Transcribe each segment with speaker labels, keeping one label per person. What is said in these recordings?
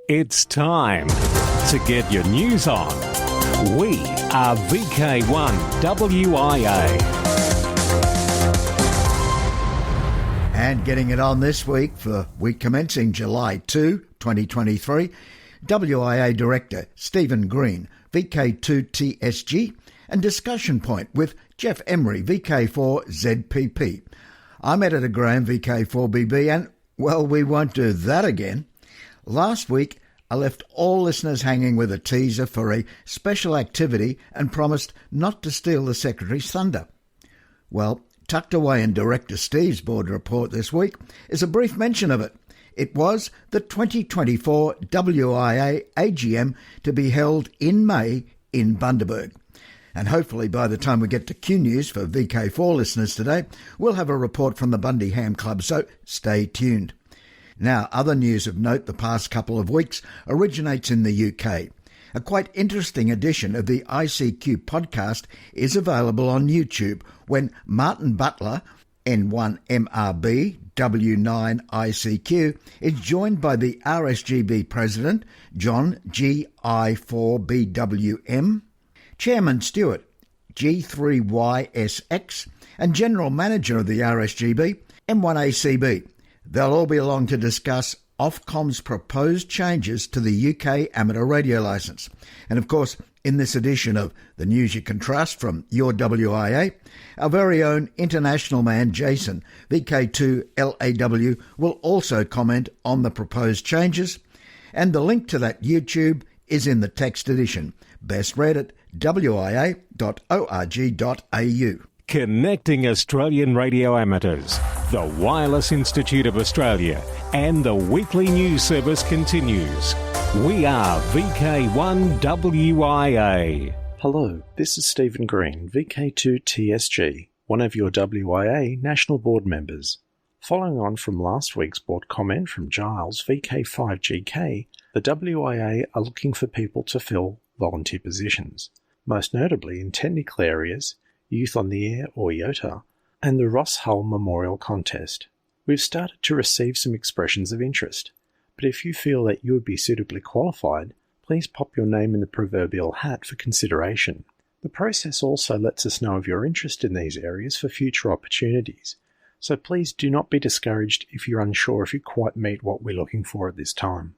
Speaker 1: It's time to get your news on. We are VK1WIA.
Speaker 2: And getting it on this week for week commencing July 2, 2023, WIA Director Stephen Green, VK2TSG, and discussion point with Jeff Emery, VK4ZPP. I'm Editor Graham, VK4BB, and, well, we won't do that again. Last week, I left all listeners hanging with a teaser for a special activity and promised not to steal the Secretary's thunder. Well, tucked away in Director Steve's board report this week is a brief mention of it. It was the 2024 WIA AGM to be held in May in Bundaberg. And hopefully by the time we get to Q News for VK4 listeners today, we'll have a report from the Bundy Ham Club, so stay tuned. Now, other news of note the past couple of weeks originates in the UK. A quite interesting edition of the ICQ podcast is available on YouTube when Martin Butler, N1MRB, W9ICQ, is joined by the RSGB President, John GI4BWM, Chairman Stewart, G3YSX, and General Manager of the RSGB, M1ACB. They'll all be along to discuss Ofcom's proposed changes to the UK amateur radio licence. And of course, in this edition of The News You Can Trust from your WIA, our very own international man Jason, VK2LAW, will also comment on the proposed changes. And the link to that YouTube is in the text edition, best read at wia.org.au.
Speaker 1: Connecting Australian radio amateurs. The Wireless Institute of Australia and the weekly news service continues. We are VK1WIA.
Speaker 3: Hello, this is Stephen Green, VK2TSG, one of your WIA National Board members. Following on from last week's board comment from Giles, VK5GK, the WIA are looking for people to fill volunteer positions, most notably in technical areas, Youth on the Air or YOTA, and the Ross Hull Memorial Contest. We've started to receive some expressions of interest, but if you feel that you would be suitably qualified, please pop your name in the proverbial hat for consideration. The process also lets us know of your interest in these areas for future opportunities, so please do not be discouraged if you're unsure if you quite meet what we're looking for at this time.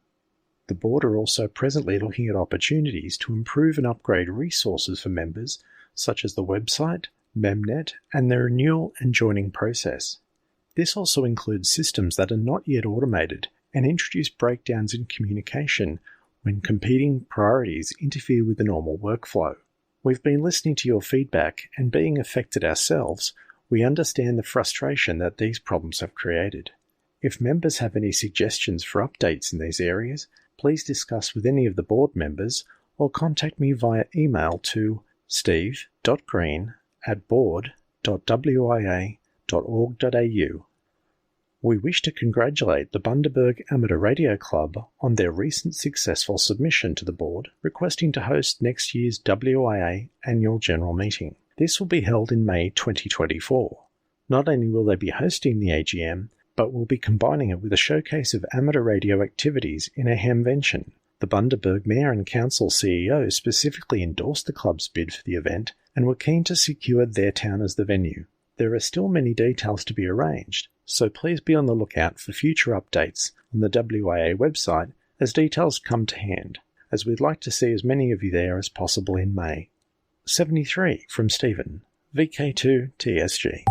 Speaker 3: The board are also presently looking at opportunities to improve and upgrade resources for members such as the website, Memnet, and the renewal and joining process. This also includes systems that are not yet automated and introduce breakdowns in communication when competing priorities interfere with the normal workflow. We've been listening to your feedback and being affected ourselves, we understand the frustration that these problems have created. If members have any suggestions for updates in these areas, please discuss with any of the board members or contact me via email to steve.green@board.wia.org.au. We wish to congratulate the Bundaberg Amateur Radio Club on their recent successful submission to the board requesting to host next year's WIA Annual General Meeting. This will be held in May 2024. Not only will they be hosting the AGM, but will be combining it with a showcase of amateur radio activities in a hamvention. The Bundaberg Mayor and Council CEO specifically endorsed the club's bid for the event and were keen to secure their town as the venue. There are still many details to be arranged, so please be on the lookout for future updates on the WIA website as details come to hand, as we'd like to see as many of you there as possible in May. 73 from Stephen, VK2TSG.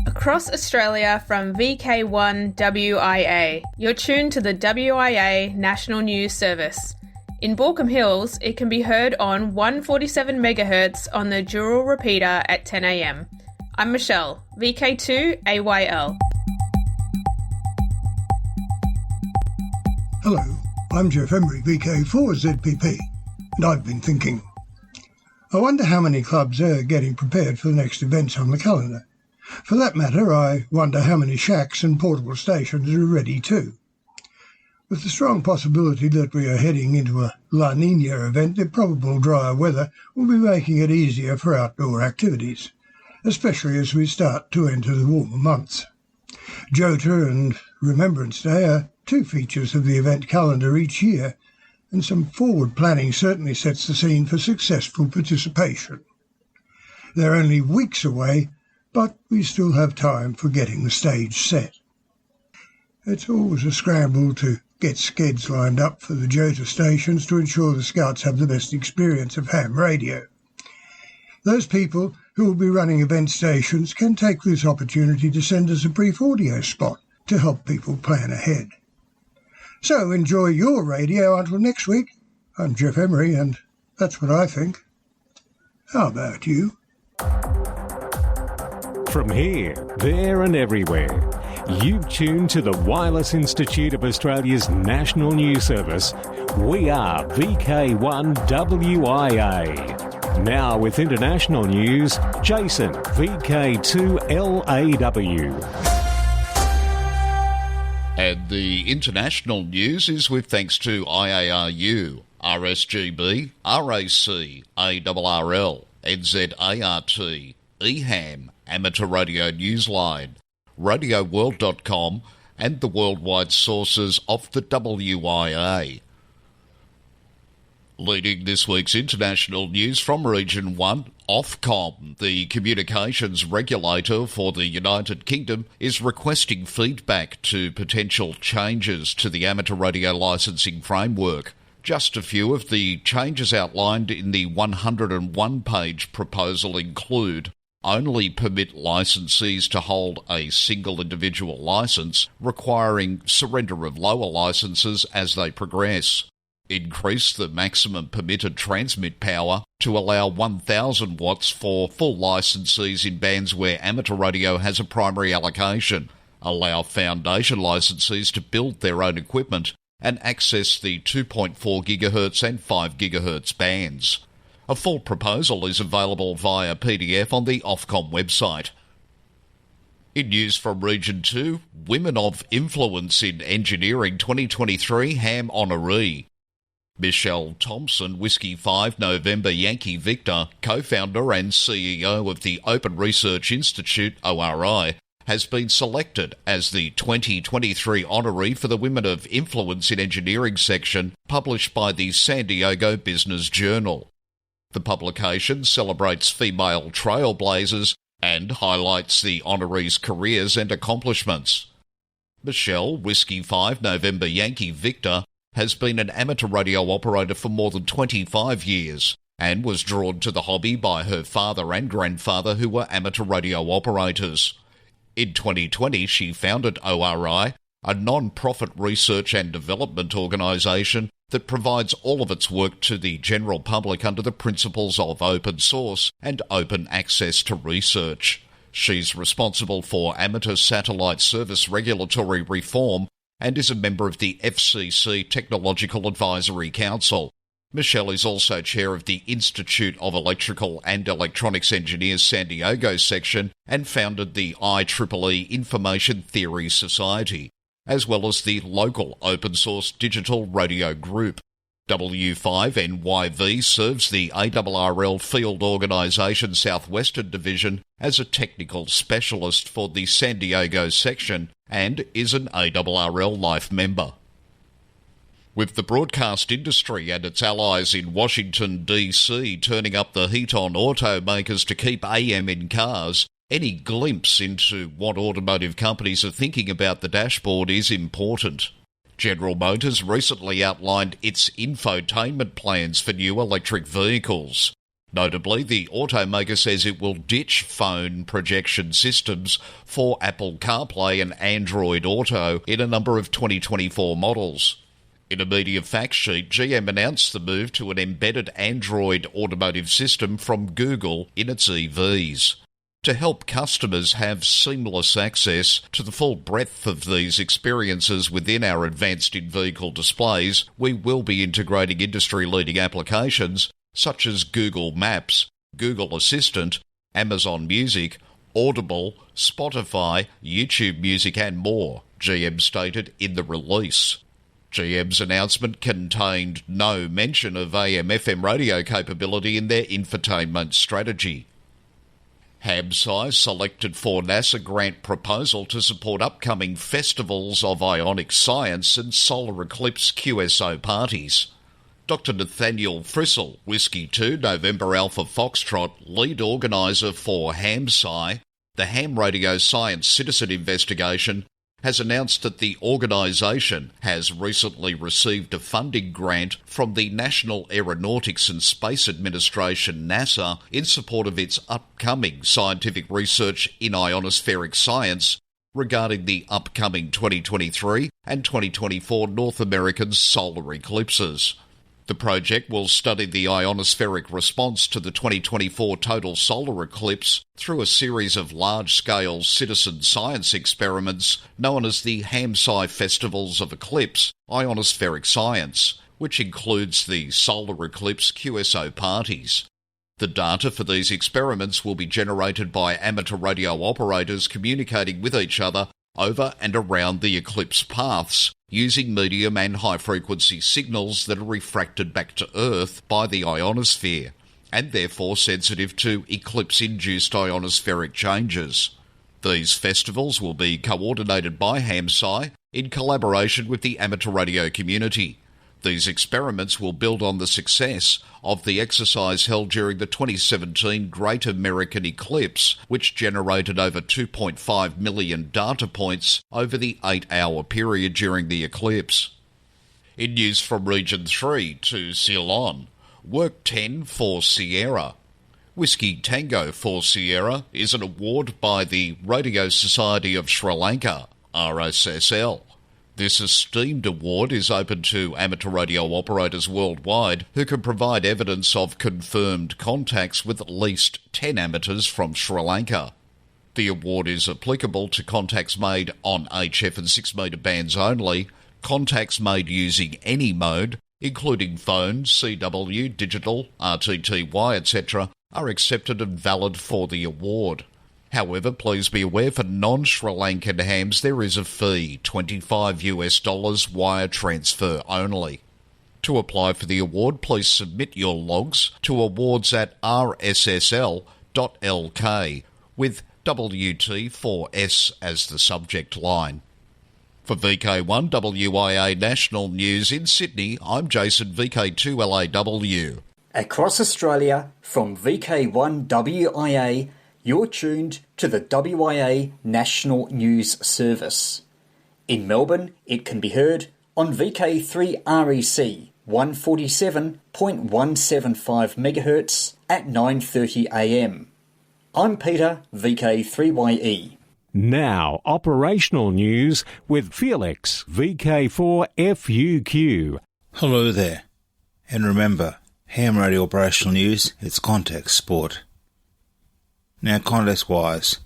Speaker 4: Across Australia from VK1WIA, you're tuned to the WIA National News Service. In Baulkham Hills, it can be heard on 147 MHz on the dual repeater at 10 a.m. I'm Michelle, VK2AYL.
Speaker 5: Hello, I'm Jeff Emery, VK4ZPP, and I've been thinking. I wonder how many clubs are getting prepared for the next events on the calendar. For that matter, I wonder how many shacks and portable stations are ready too. With the strong possibility that we are heading into a La Niña event, the probable drier weather will be making it easier for outdoor activities, especially as we start to enter the warmer months. Jota and Remembrance Day are 2 features of the event calendar each year, and some forward planning certainly sets the scene for successful participation. They're only weeks away, but we still have time for getting the stage set. It's always a scramble to get skeds lined up for the JOTA stations to ensure the Scouts have the best experience of ham radio. Those people who will be running event stations can take this opportunity to send us a brief audio spot to help people plan ahead. So enjoy your radio until next week. I'm Jeff Emery, and that's what I think. How about you?
Speaker 1: From here, there and everywhere, you've tuned to the Wireless Institute of Australia's national news service. We are VK1WIA. Now with international news, Jason, VK2LAW.
Speaker 6: And the international news is with thanks to IARU, RSGB, RAC, ARRL, NZART, EHAM, Amateur Radio Newsline, RadioWorld.com, and the worldwide sources of the WIA. Leading this week's international news from Region 1, Ofcom, the communications regulator for the United Kingdom, is requesting feedback to potential changes to the amateur radio licensing framework. Just a few of the changes outlined in the 101-page proposal include: only permit licensees to hold a single individual licence, requiring surrender of lower licences as they progress. Increase the maximum permitted transmit power to allow 1,000 watts for full licensees in bands where amateur radio has a primary allocation. Allow foundation licensees to build their own equipment and access the 2.4 GHz and 5 GHz bands. A full proposal is available via PDF on the Ofcom website. In news from Region 2, Women of Influence in Engineering 2023 Ham Honoree. Michelle Thompson, Whiskey 5 November Yankee Victor, co-founder and CEO of the Open Research Institute, ORI, has been selected as the 2023 honoree for the Women of Influence in Engineering section, published by the San Diego Business Journal. The publication celebrates female trailblazers and highlights the honorees' careers and accomplishments. Michelle, Whiskey 5 November Yankee Victor, has been an amateur radio operator for more than 25 years and was drawn to the hobby by her father and grandfather, who were amateur radio operators. In 2020, she founded ORI, a non-profit research and development organisation that provides all of its work to the general public under the principles of open source and open access to research. She's responsible for amateur satellite service regulatory reform and is a member of the FCC Technological Advisory Council. Michelle is also chair of the Institute of Electrical and Electronics Engineers San Diego section and founded the IEEE Information Theory Society, as well as the local open-source digital radio group. W5NYV serves the ARRL Field Organisation Southwestern Division as a technical specialist for the San Diego section and is an ARRL Life member. With the broadcast industry and its allies in Washington, D.C. turning up the heat on automakers to keep AM in cars, any glimpse into what automotive companies are thinking about the dashboard is important. General Motors recently outlined its infotainment plans for new electric vehicles. Notably, the automaker says it will ditch phone projection systems for Apple CarPlay and Android Auto in a number of 2024 models. In a media fact sheet, GM announced the move to an embedded Android automotive system from Google in its EVs. To help customers have seamless access to the full breadth of these experiences within our advanced in-vehicle displays, we will be integrating industry-leading applications such as Google Maps, Google Assistant, Amazon Music, Audible, Spotify, YouTube Music and more, GM stated in the release. GM's announcement contained no mention of AM/FM radio capability in their infotainment strategy. HAMSI selected for NASA grant proposal to support upcoming festivals of ionic science and solar eclipse QSO parties. Dr. Nathaniel Frissell, Whiskey 2 November Alpha Foxtrot, lead organiser for HAMSI, the Ham Radio Science Citizen Investigation, has announced that the organisation has recently received a funding grant from the National Aeronautics and Space Administration, NASA, in support of its upcoming scientific research in ionospheric science regarding the upcoming 2023 and 2024 North American solar eclipses. The project will study the ionospheric response to the 2024 total solar eclipse through a series of large-scale citizen science experiments known as the HAMSI Festivals of Eclipse Ionospheric Science, which includes the solar eclipse QSO parties. The data for these experiments will be generated by amateur radio operators communicating with each other over and around the eclipse paths, using medium and high-frequency signals that are refracted back to Earth by the ionosphere, and therefore sensitive to eclipse-induced ionospheric changes. These festivals will be coordinated by HAMSI in collaboration with the amateur radio community. These experiments will build on the success of the exercise held during the 2017 Great American Eclipse, which generated over 2.5 million data points over the 8-hour period during the eclipse. In news from Region 3 to Ceylon, Work 10 for Sierra. Whiskey Tango for Sierra is an award by the Radio Society of Sri Lanka, RSSL. This esteemed award is open to amateur radio operators worldwide who can provide evidence of confirmed contacts with at least 10 amateurs from Sri Lanka. The award is applicable to contacts made on HF and 6 metre bands only, contacts made using any mode, including phone, CW, digital, RTTY, etc., are accepted and valid for the award. However, please be aware for non-Sri Lankan hams there is a fee, $25 wire transfer only. To apply for the award, please submit your logs to awards@rssl.lk with WT4S as the subject line. For VK1WIA National News in Sydney, I'm Jason, VK2LAW.
Speaker 7: Across Australia, from VK1WIA, you're tuned to the WIA National News Service. In Melbourne, it can be heard on VK3REC 147.175 MHz at 9:30 AM. I'm Peter, VK3YE.
Speaker 1: Now, operational news with Felix, VK4FUQ.
Speaker 8: Hello there. And remember, ham radio operational news, it's contact sport. Now, contest-wise,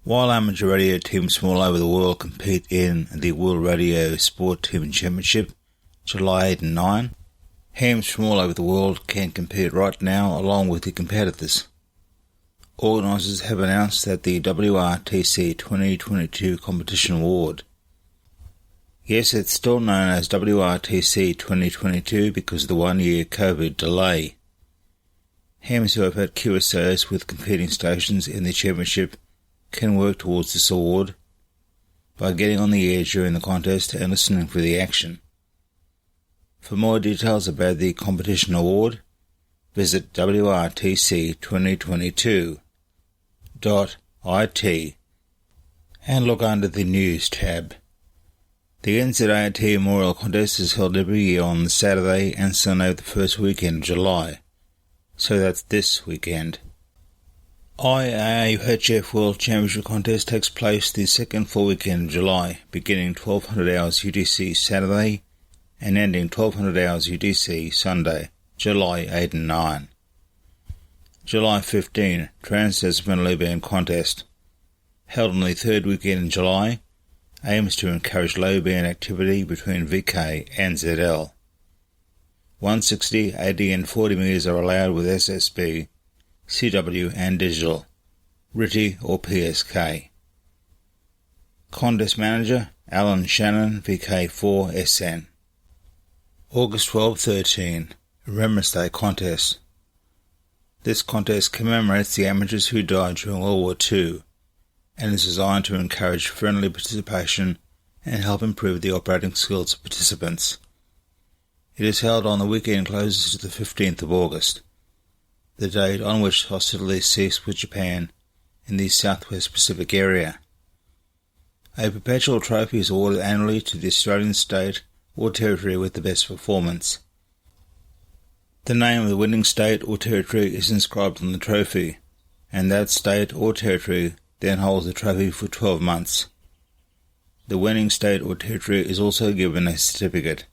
Speaker 8: while amateur radio teams from all over the world compete in the World Radio Sport Team Championship, July 8 and 9, hams from all over the world can compete right now along with the competitors. Organisers have announced that the WRTC 2022 Competition Award. Yes, it's still known as WRTC 2022 because of the 1-year COVID delay. Hams who have had QSOs with competing stations in the championship can work towards this award by getting on the air during the contest and listening for the action. For more details about the competition award, visit WRTC2022.it and look under the News tab. The NZAT Memorial Contest is held every year on Saturday and Sunday of the first weekend of July. So that's this weekend. IAHF World Championship Contest takes place the second full weekend of July, beginning 1200 hours UTC Saturday and ending 1200 hours UTC Sunday, July 8 and 9. July 15, Trans-Tasman Low Band Contest. Held on the third weekend in July, aims to encourage low band activity between VK and ZL. 160, 80 and 40 metres are allowed with SSB, CW and digital, RTTY or PSK. Contest Manager, Alan Shannon, VK4SN. August 12-13, Remembrance Day Contest. This contest commemorates the amateurs who died during World War II and is designed to encourage friendly participation and help improve the operating skills of participants. It is held on the weekend closest to the 15th of August, the date on which hostilities ceased with Japan in the Southwest Pacific area. A perpetual trophy is awarded annually to the Australian state or territory with the best performance. The name of the winning state or territory is inscribed on the trophy, and that state or territory then holds the trophy for 12 months. The winning state or territory is also given a certificate,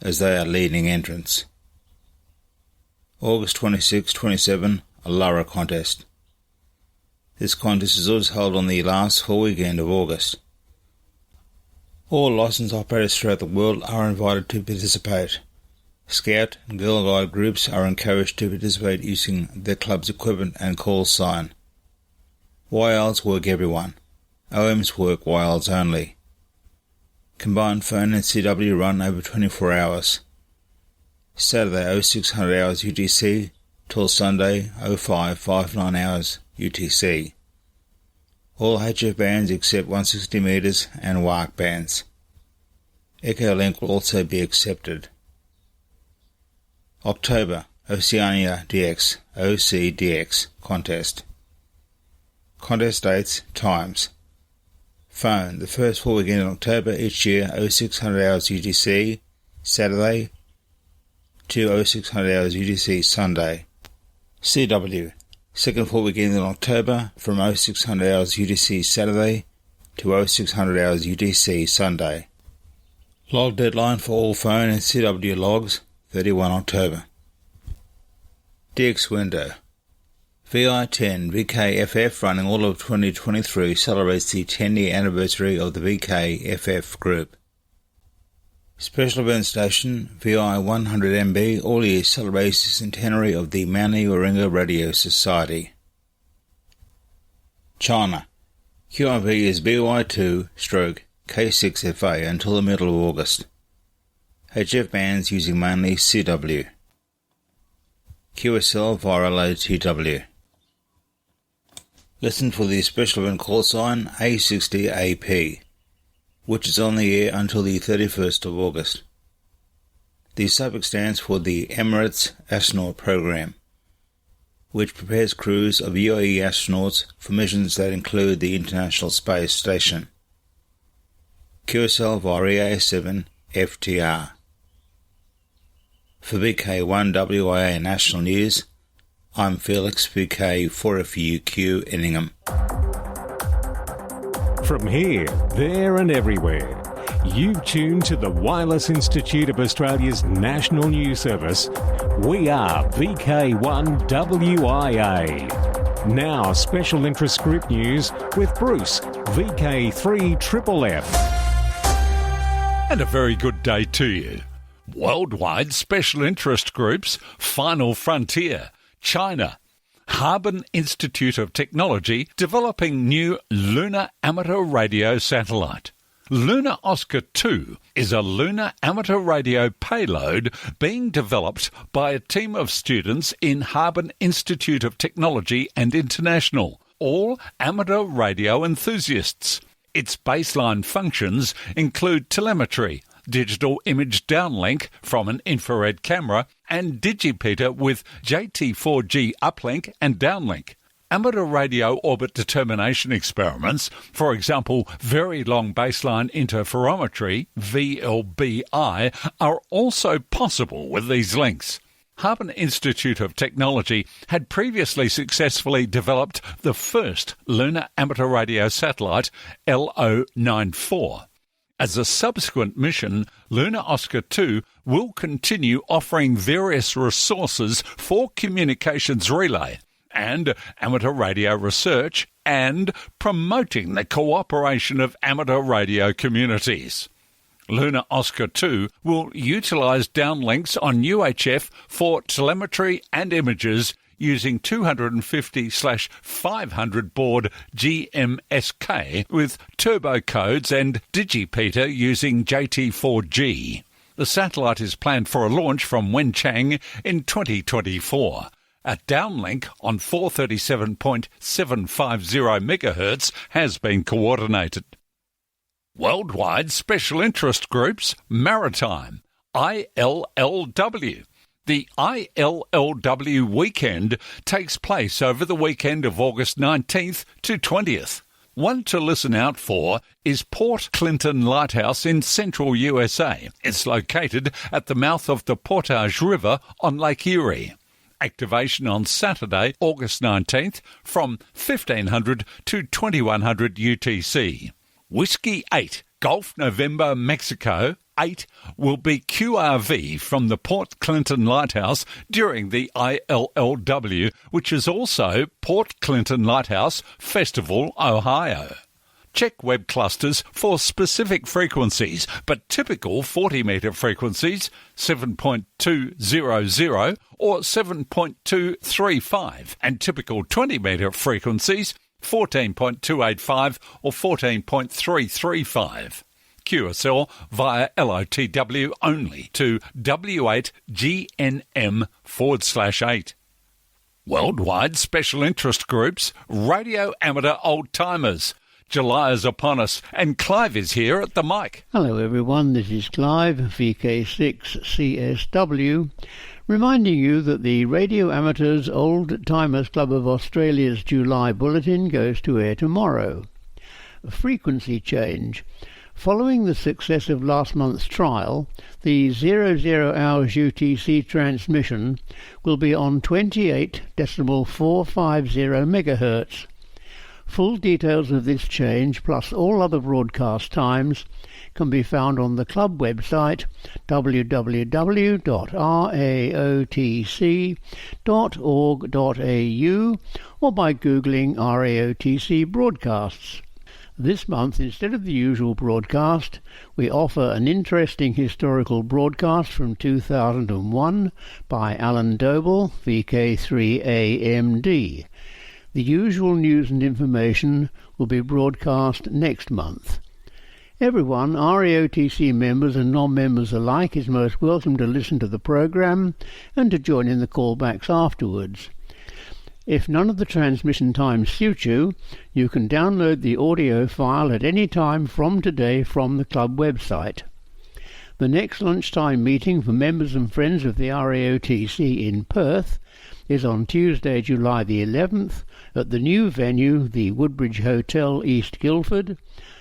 Speaker 8: as they are leading entrants. August 26-27, a Lara contest. This contest is always held on the last full weekend of August. All licensed operators throughout the world are invited to participate. Scout and Girl Guide groups are encouraged to participate using their club's equipment and call sign. YLs work everyone. OMs work YLs only. Combined phone and CW run over 24 hours. Saturday 0600 hours UTC till Sunday 0559 hours UTC. All HF bands except 160 metres and WARC bands. Echolink will also be accepted. October, Oceania DX, OCDX contest. Contest dates, times. Phone, the first full weekend in October each year, 0600 hours UTC, Saturday, to 0600 hours UTC, Sunday. CW, second full weekend in October from 0600 hours UTC, Saturday, to 0600 hours UTC, Sunday. Log deadline for all phone and CW logs, 31 October. DX window. VI10 VKFF running all of 2023 celebrates the 10-year anniversary of the VKFF group. Special event station VI100MB all year celebrates the centenary of the Mauni Warringah Radio Society. China. QRV is BY2/K6FA until the middle of August. HF bands using mainly CW. QSL via LOTW. Listen for the special event call sign A60AP, which is on the air until the 31st of August. The suffix stands for the Emirates Astronaut Program, which prepares crews of UAE astronauts for missions that include the International Space Station. QSL via EA7 FTR. For VK1WIA National News, I'm Felix VK4FUQ Enningham.
Speaker 1: From here, there and everywhere, you've tuned to the Wireless Institute of Australia's National News Service. We are VK1WIA. Now, special interest group news with Bruce, VK3FFF.
Speaker 9: And a very good day to you. Worldwide special interest groups, Final Frontier, China, Harbin Institute of Technology developing new lunar amateur radio satellite. Lunar Oscar 2 is a lunar amateur radio payload being developed by a team of students in Harbin Institute of Technology and International, all amateur radio enthusiasts. Its baseline functions include telemetry, digital image downlink from an infrared camera, and digipeater with JT4G uplink and downlink. Amateur radio orbit determination experiments, for example, very long baseline interferometry, VLBI, are also possible with these links. Harbin Institute of Technology had previously successfully developed the first lunar amateur radio satellite, LO94. As a subsequent mission, Lunar Oscar 2 will continue offering various resources for communications relay and amateur radio research and promoting the cooperation of amateur radio communities. Lunar Oscar 2 will utilise downlinks on UHF for telemetry and images using 250/500 baud GMSK with turbo codes and digipeater using JT4G. The satellite is planned for a launch from Wenchang in 2024. A downlink on 437.750 MHz has been coordinated. Worldwide Special Interest Groups Maritime, ILLW. The ILLW weekend takes place over the weekend of August 19th to 20th. One to listen out for is Port Clinton Lighthouse in central USA. It's located at the mouth of the Portage River on Lake Erie. Activation on Saturday, August 19th from 1500 to 2100 UTC. Whiskey 8, Gulf November Mexico 8 will be QRV from the Port Clinton Lighthouse during the ILLW, which is also Port Clinton Lighthouse Festival, Ohio. Check web clusters for specific frequencies, but typical 40-metre frequencies 7.200 or 7.235, and typical 20-metre frequencies 14.285 or 14.335. QSL via LOTW only to W8GNM/8. Worldwide Special Interest Groups, Radio Amateur Old Timers. July is upon us, and Clive is here at the mic.
Speaker 10: Hello everyone, this is Clive, VK6CSW, reminding you that the Radio Amateurs Old Timers Club of Australia's July Bulletin goes to air tomorrow. A frequency change. Following the success of last month's trial, the 00 hours UTC transmission will be on 28.450 MHz. Full details of this change, plus all other broadcast times, can be found on the club website www.raotc.org.au or by googling RAOTC broadcasts. This month, instead of the usual broadcast, we offer an interesting historical broadcast from 2001 by Alan Doble, VK3AMD. The usual news and information will be broadcast next month. Everyone, RAOTC members and non-members alike, is most welcome to listen to the programme and to join in the callbacks afterwards. If none of the transmission times suit you, you can download the audio file at any time from today from the club website. The next lunchtime meeting for members and friends of the RAOTC in Perth is on Tuesday, July the 11th at the new venue, the Woodbridge Hotel, East Guildford,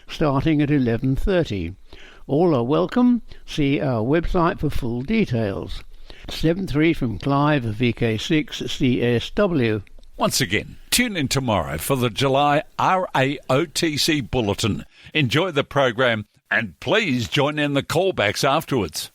Speaker 10: starting at 11:30. All are welcome. See our website for full details. 7-3 from Clive, VK6CSW.
Speaker 9: Once again, tune in tomorrow for the July RAOTC Bulletin. Enjoy the program and please join in the callbacks afterwards.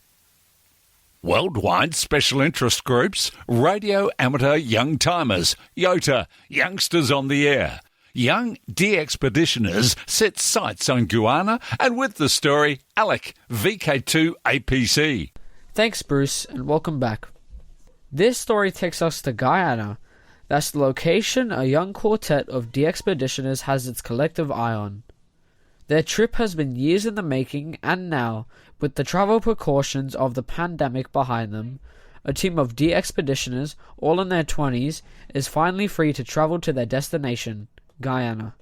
Speaker 9: Worldwide Special Interest Groups, Radio Amateur Young Timers, YOTA, Youngsters on the Air. Young de-expeditioners set sights on Guyana, and with the story, Alec, VK2APC.
Speaker 11: Thanks, Bruce, and welcome back. This story takes us to Guyana. That's the location a young quartet of de-expeditioners has its collective eye on. Their trip has been years in the making, and now, with the travel precautions of the pandemic behind them, a team of de-expeditioners, all in their 20s, is finally free to travel to their destination, Guyana.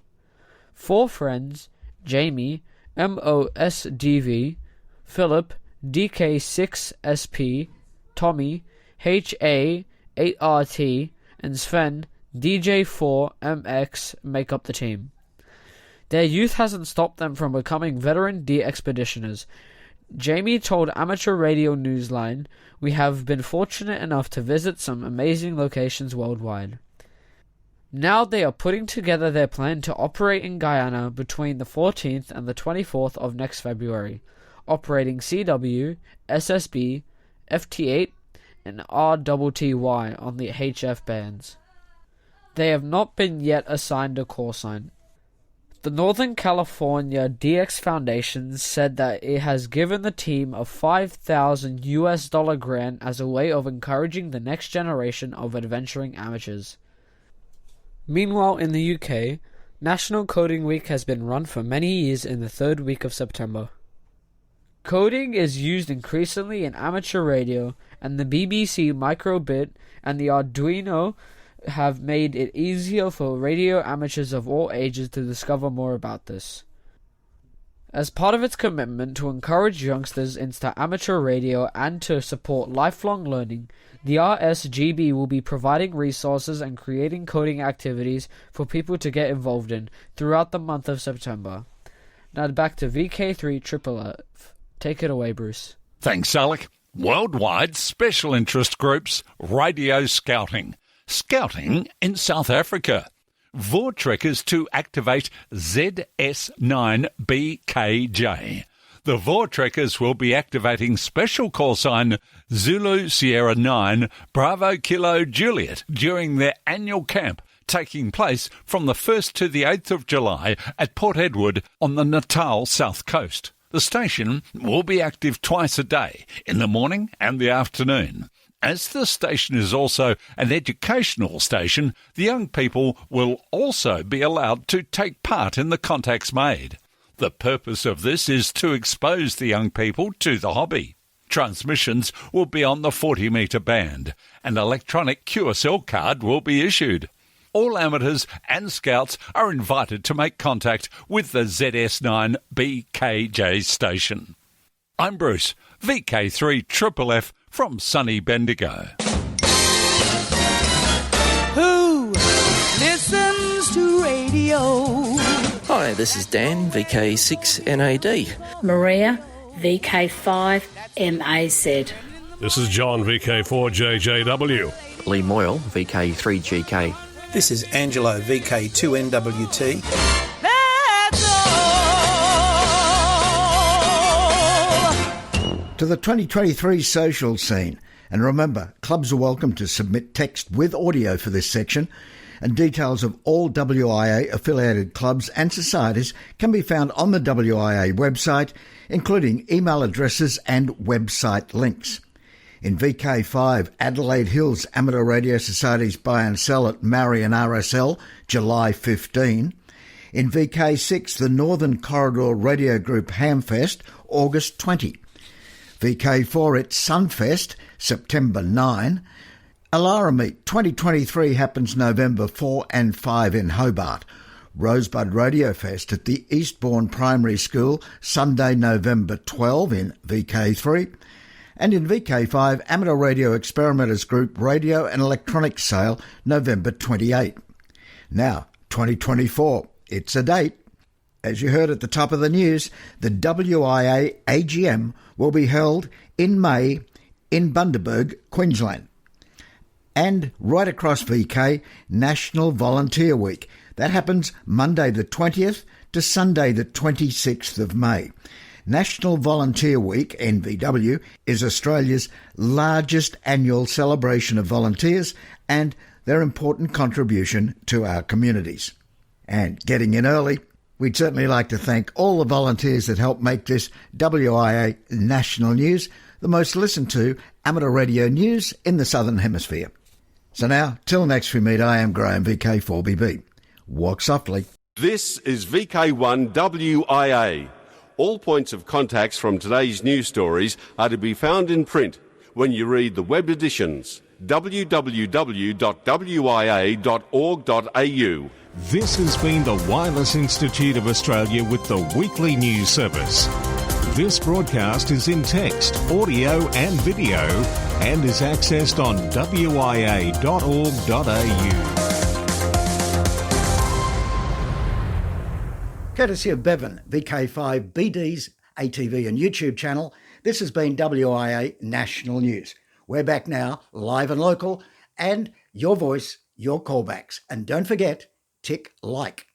Speaker 11: 4 friends, Jamie, MOSDV, Philip, DK6SP, Tommy, HA8RT, and Sven, DJ4MX, make up the team. Their youth hasn't stopped them from becoming veteran de-expeditioners. Jamie told Amateur Radio Newsline, "We have been fortunate enough to visit some amazing locations worldwide." Now they are putting together their plan to operate in Guyana between the 14th and the 24th of next February, operating CW, SSB, FT8, and RTTY on the HF bands. They have not been yet assigned a call sign. The Northern California DX Foundation said that it has given the team a $5,000 grant as a way of encouraging the next generation of adventuring amateurs. Meanwhile, in the UK, National Coding Week has been run for many years in the 3rd week of September. Coding is used increasingly in amateur radio, and the BBC microbit and the Arduino have made it easier for radio amateurs of all ages to discover more about this. As part of its commitment to encourage youngsters into amateur radio and to support lifelong learning, the RSGB will be providing resources and creating coding activities for people to get involved in throughout the month of September. Now back to VK3FFF. Take it away, Bruce.
Speaker 9: Thanks, Alec. Worldwide Special Interest Groups Radio Scouting. Scouting in South Africa. Voortrekkers to activate ZS9BKJ. The Voortrekkers will be activating special call sign Zulu Sierra 9 Bravo Kilo Juliet during their annual camp taking place from the 1st to the 8th of July at Port Edward on the Natal South Coast. The station will be active twice a day, in the morning and the afternoon. As the station is also an educational station, the young people will also be allowed to take part in the contacts made. The purpose of this is to expose the young people to the hobby. Transmissions will be on the 40-metre band. An electronic QSL card will be issued. All amateurs and scouts are invited to make contact with the ZS9BKJ station. I'm Bruce, VK3FFF from sunny Bendigo.
Speaker 12: Who listens to radio?
Speaker 13: Hi, this is Dan, VK6NAD.
Speaker 14: Maria, VK5MAZ.
Speaker 15: This is John, VK4JJW.
Speaker 13: Lee Moyle, VK3GK.
Speaker 16: This is Angelo, VK2NWT.
Speaker 2: To the 2023 social scene. And remember, clubs are welcome to submit text with audio for this section, and details of all WIA affiliated clubs and societies can be found on the WIA website, including email addresses and website links. In VK5, Adelaide Hills Amateur Radio Society's buy and sell at Marion RSL, July 15. In VK6, the Northern Corridor Radio Group Hamfest, August 20. VK4, it's Sunfest, September 9. Alara Meet 2023 happens November 4 and 5 in Hobart. Rosebud Radio Fest at the Eastbourne Primary School, Sunday, November 12 in VK3. And in VK5, Amateur Radio Experimenters Group Radio and Electronics Sale, November 28. Now, 2024, it's a date. As you heard at the top of the news, the WIA AGM will be held in May in Bundaberg, Queensland. And right across VK, National Volunteer Week. That happens Monday the 20th to Sunday the 26th of May. National Volunteer Week, NVW, is Australia's largest annual celebration of volunteers and their important contribution to our communities. And getting in early, we'd certainly like to thank all the volunteers that help make this WIA National News the most listened to amateur radio news in the Southern Hemisphere. So now, till next we meet, I am Graham, VK4BB. Walk softly.
Speaker 17: This is VK1WIA. All points of contacts from today's news stories are to be found in print when you read the web editions, www.wia.org.au.
Speaker 1: This has been the Wireless Institute of Australia with the weekly news service. This broadcast is in text, audio and video and is accessed on wia.org.au.
Speaker 2: Courtesy of Bevan, VK5BD's ATV and YouTube channel, this has been WIA National News. We're back now, live and local, and your voice, your callbacks. And don't forget, tick like.